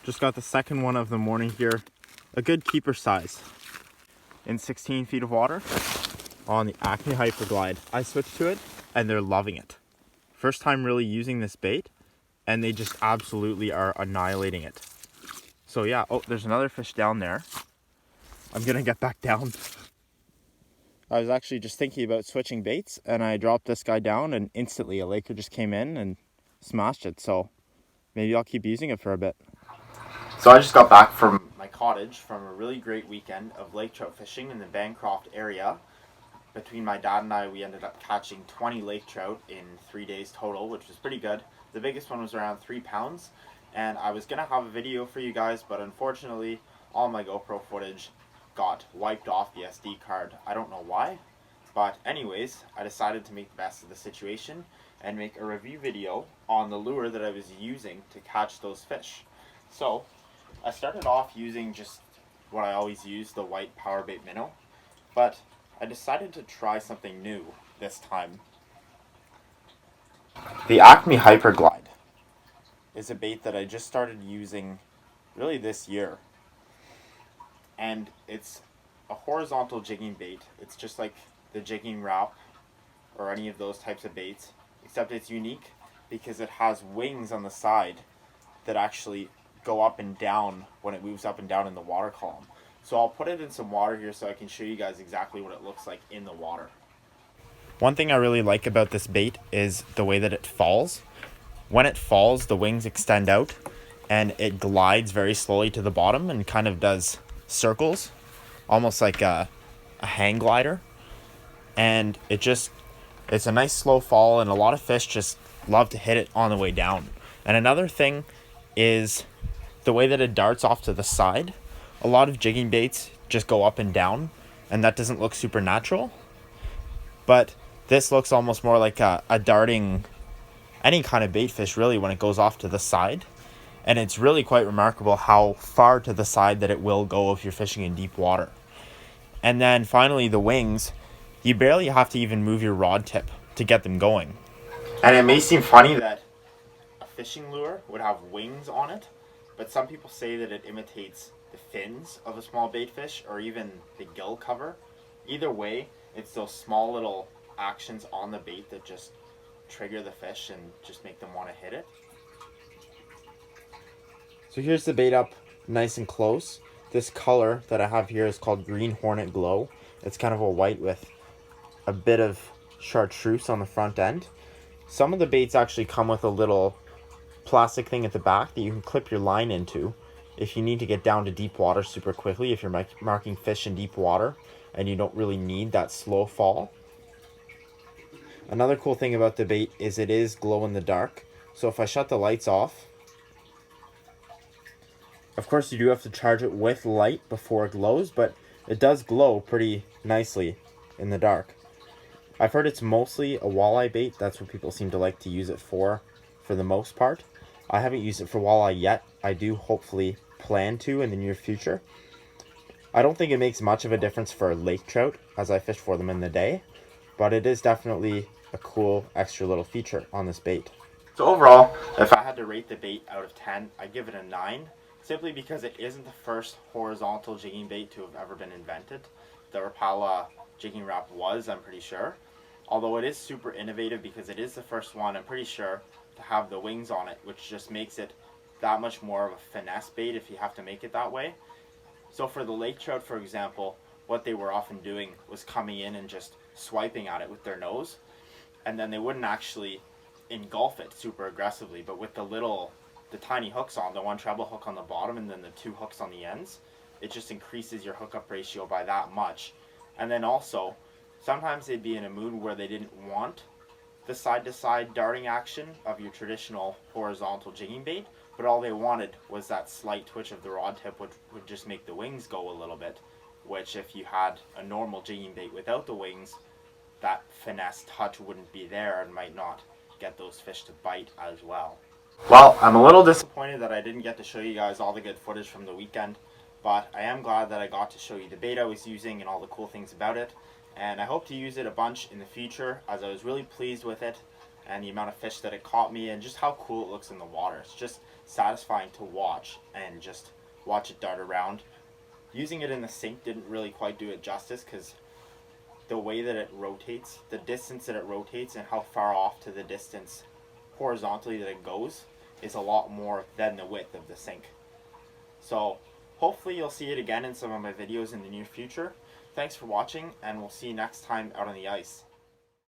Just got the second one of the morning here. A good keeper size. In 16 feet of water on the Acme Hyper Glide. I switched to it and they're loving it. First time really using this bait and they just absolutely are annihilating it. So yeah, oh, there's another fish down there. I'm gonna get back down. I was actually just thinking about switching baits and I dropped this guy down and instantly a laker just came in and smashed it. So maybe I'll keep using it for a bit. So I just got back from my cottage from a really great weekend of lake trout fishing in the Bancroft area. Between my dad and I, we ended up catching 20 lake trout in 3 days total, which was pretty good. The biggest one was around 3 pounds, and I was gonna have a video for you guys, but unfortunately, all my GoPro footage got wiped off the SD card. I don't know why, but anyways, I decided to make the best of the situation and make a review video on the lure that I was using to catch those fish. So, I started off using just what I always use, the white power bait minnow, but I decided to try something new this time. The Acme Hyper Glide is a bait that I just started using really this year. And it's a horizontal jigging bait. It's just like the jigging wrap or any of those types of baits, except it's unique because it has wings on the side that actually go up and down when it moves up and down in the water column. So I'll put it in some water here so I can show you guys exactly what it looks like in the water. One thing I really like about this bait is the way that it falls. When it falls, the wings extend out and it glides very slowly to the bottom and kind of does circles, almost like a hang glider. And it's a nice slow fall, and a lot of fish just love to hit it on the way down. And another thing is the way that it darts off to the side. A lot of jigging baits just go up and down, and that doesn't look super natural. But this looks almost more like a darting any kind of bait fish really when it goes off to the side. And it's really quite remarkable how far to the side that it will go if you're fishing in deep water. And then finally the wings, you barely have to even move your rod tip to get them going. And it may seem funny that a fishing lure would have wings on it, but some people say that it imitates the fins of a small bait fish or even the gill cover. Either way, it's those small little actions on the bait that just trigger the fish and just make them want to hit it. So here's the bait up nice and close. This color that I have here is called Green Hornet Glow. It's kind of a white with a bit of chartreuse on the front end. Some of the baits actually come with a little plastic thing at the back that you can clip your line into if you need to get down to deep water super quickly, if you're marking fish in deep water and you don't really need that slow fall. Another cool thing about the bait is it is glow in the dark. So if I shut the lights off, of course you do have to charge it with light before it glows, but it does glow pretty nicely in the dark. I've heard it's mostly a walleye bait. That's what people seem to like to use it for the most part. I haven't used it for walleye yet. I do hopefully plan to in the near future. I don't think it makes much of a difference for lake trout as I fish for them in the day, but it is definitely a cool extra little feature on this bait. So overall, if I had to rate the bait out of 10, I'd give it a 9, simply because it isn't the first horizontal jigging bait to have ever been invented. The Rapala jigging wrap was, I'm pretty sure. Although it is super innovative because it is the first one, I'm pretty sure, to have the wings on it, which just makes it that much more of a finesse bait if you have to make it that way. So for the lake trout, for example, what they were often doing was coming in and just swiping at it with their nose, and then they wouldn't actually engulf it super aggressively, but with the tiny hooks on, the one treble hook on the bottom and then the 2 hooks on the ends, it just increases your hookup ratio by that much. And then also, sometimes they'd be in a mood where they didn't want the side-to-side darting action of your traditional horizontal jigging bait, but all they wanted was that slight twitch of the rod tip, which would just make the wings go a little bit, which if you had a normal jigging bait without the wings, that finesse touch wouldn't be there and might not get those fish to bite as well. Well, I'm a little disappointed that I didn't get to show you guys all the good footage from the weekend, but I am glad that I got to show you the bait I was using and all the cool things about it. And I hope to use it a bunch in the future, as I was really pleased with it and the amount of fish that it caught me and just how cool it looks in the water. It's just satisfying to watch and just watch it dart around. Using it in the sink didn't really quite do it justice because the way that it rotates, the distance that it rotates, and how far off to the distance horizontally that it goes is a lot more than the width of the sink. So hopefully you'll see it again in some of my videos in the near future. Thanks for watching, and we'll see you next time out on the ice.